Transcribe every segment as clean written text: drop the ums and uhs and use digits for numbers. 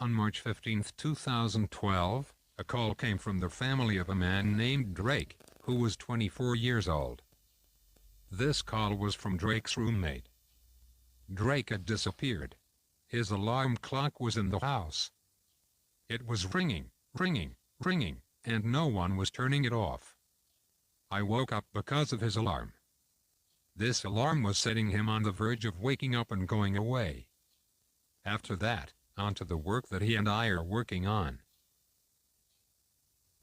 On March 15, 2012, a call came from the family of a man named Drake, who was 24 years old. This call was from Drake's roommate. Drake had disappeared. His alarm clock was in the house. It was ringing, ringing, ringing, and no one was turning it off. I woke up because of his alarm. This alarm was setting him on the verge of waking up and going away. After that, on to the work that he and I are working on.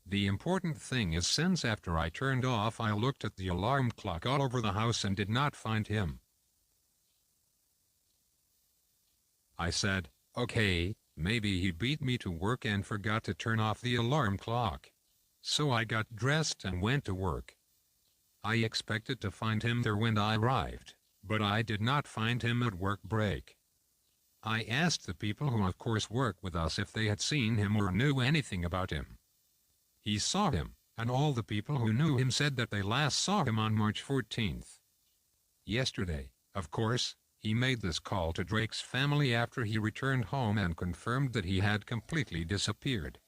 The important thing is, since after I turned off I looked at the alarm clock all over the house and did not find him. I said, okay, maybe he beat me to work and forgot to turn off the alarm clock. So I got dressed and went to work. I expected to find him there when I arrived, but I did not find him at work break. I asked the people who of course work with us if they had seen him or knew anything about him. He saw him, and all the people who knew him said that they last saw him on March 14th. Yesterday, of course, he made this call to Drake's family after he returned home and confirmed that he had completely disappeared.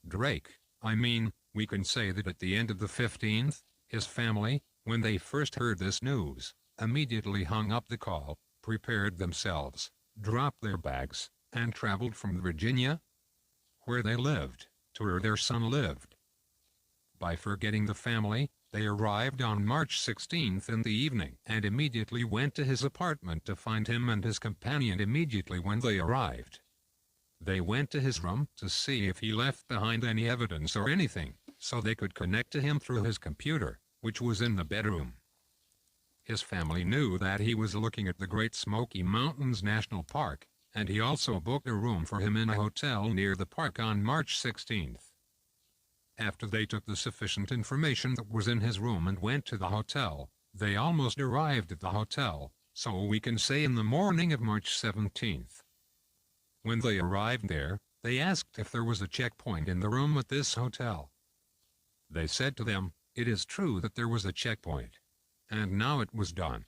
Drake, we can say that at the end of the 15th, his family, when they first heard this news, immediately hung up the call, prepared themselves, dropped their bags, and traveled from Virginia, where they lived, to where their son lived. By forgetting the family, they arrived on March 16th in the evening and immediately went to his apartment to find him and his companion immediately when they arrived. They went to his room to see if he left behind any evidence or anything, so they could connect to him through his computer, which was in the bedroom. His family knew that he was looking at the Great Smoky Mountains National Park, and he also booked a room for him in a hotel near the park on March 16th. After they took the sufficient information that was in his room and went to the hotel, they almost arrived at the hotel, so we can say in the morning of March 17th. When they arrived there, they asked if there was a checkpoint in the room at this hotel. They said to them, it is true that there was a checkpoint. And now it was done.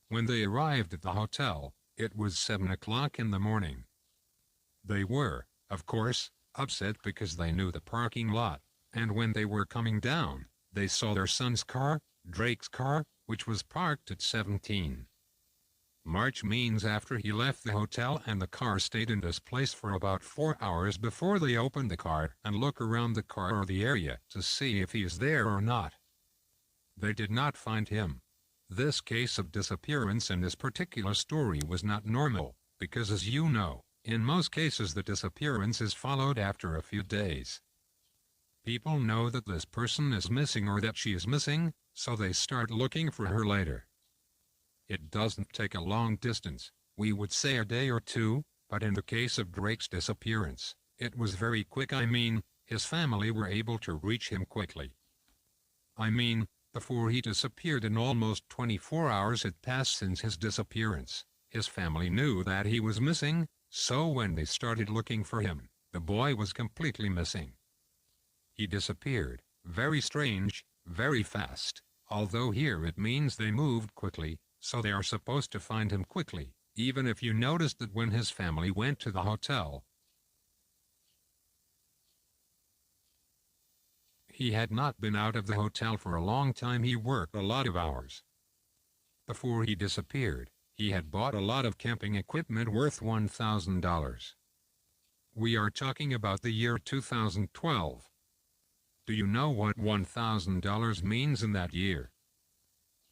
When they arrived at the hotel, it was 7 o'clock in the morning. They were, of course, upset because they knew the parking lot, and when they were coming down, they saw their son's car, Drake's car, which was parked at 17. March means after he left the hotel, and the car stayed in this place for about 4 hours before they opened the car and look around the car or the area to see if he is there or not. They did not find him. This case of disappearance in this particular story was not normal, because as you know, in most cases the disappearance is followed after a few days. People know that this person is missing or that she is missing, so they start looking for her later. It doesn't take a long distance, we would say a day or two, but in the case of Drake's disappearance, it was very quick. His family were able to reach him quickly. Before he disappeared, in almost 24 hours had passed since his disappearance. His family knew that he was missing, so when they started looking for him, the boy was completely missing. He disappeared, very strange, very fast, although here it means they moved quickly, so they are supposed to find him quickly, even if you noticed that when his family went to the hotel, he had not been out of the hotel for a long time. He worked a lot of hours. Before he disappeared, he had bought a lot of camping equipment worth $1,000. We are talking about the year 2012. Do you know what $1,000 means in that year?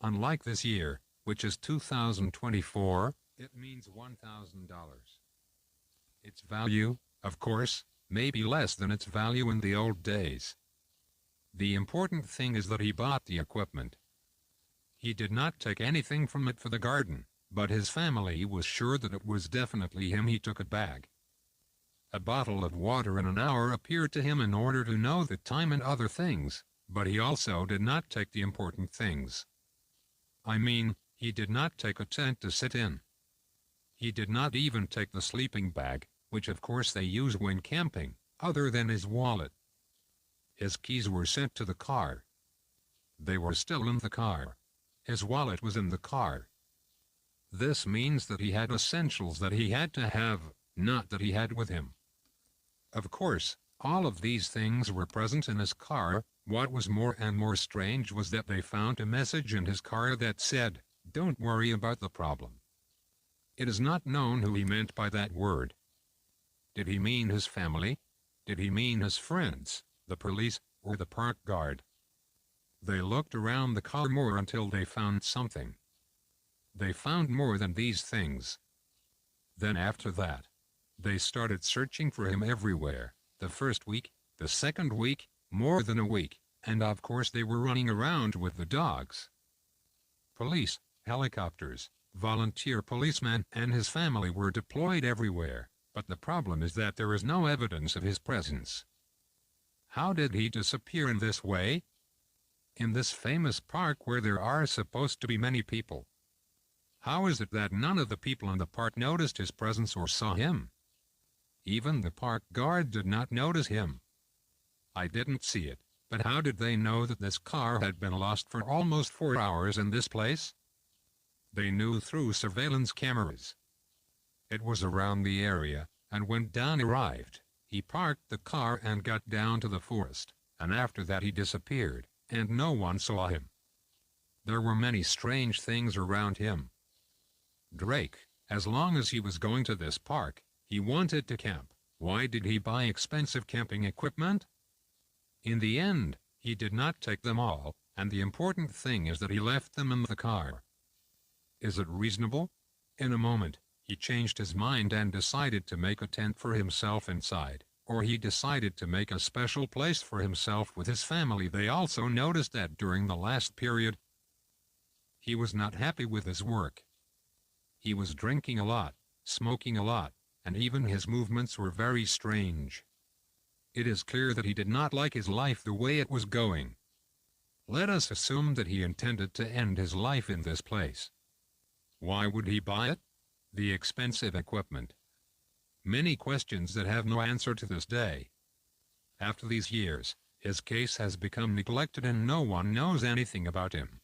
Unlike this year, which is 2024, it means $1,000. Its value, of course, may be less than its value in the old days. The important thing is that he bought the equipment. He did not take anything from it for the garden, but his family was sure that it was definitely him. He took a bag, a bottle of water, and an hour appeared to him in order to know the time and other things, but he also did not take the important things. He did not take a tent to sit in. He did not even take the sleeping bag, which of course they use when camping, other than his wallet. His keys were sent to the car. They were still in the car. His wallet was in the car. This means that he had essentials that he had to have, not that he had with him. Of course, all of these things were present in his car. What was more and more strange was that they found a message in his car that said, "Don't worry about the problem." It is not known who he meant by that word. Did he mean his family? Did he mean his friends, the police, or the park guard? They looked around the car more until they found something. They found more than these things. Then after that, they started searching for him everywhere. The first week, the second week, more than a week, and of course they were running around with the dogs. Police, helicopters, volunteer policemen and his family were deployed everywhere, but the problem is that there is no evidence of his presence. How did he disappear in this way? In this famous park where there are supposed to be many people. How is it that none of the people in the park noticed his presence or saw him? Even the park guard did not notice him. I didn't see it, but how did they know that this car had been lost for almost 4 hours in this place? They knew through surveillance cameras. It was around the area, and when Dan arrived, he parked the car and got down to the forest, and after that he disappeared, and no one saw him. There were many strange things around him. Drake, as long as he was going to this park, he wanted to camp. Why did he buy expensive camping equipment? In the end, he did not take them all, and the important thing is that he left them in the car. Is it reasonable? In a moment, he changed his mind and decided to make a tent for himself inside, or he decided to make a special place for himself with his family. They also noticed that during the last period, he was not happy with his work. He was drinking a lot, smoking a lot, and even his movements were very strange. It is clear that he did not like his life the way it was going. Let us assume that he intended to end his life in this place. Why would he buy it? The expensive equipment. Many questions that have no answer to this day. After these years, his case has become neglected and no one knows anything about him.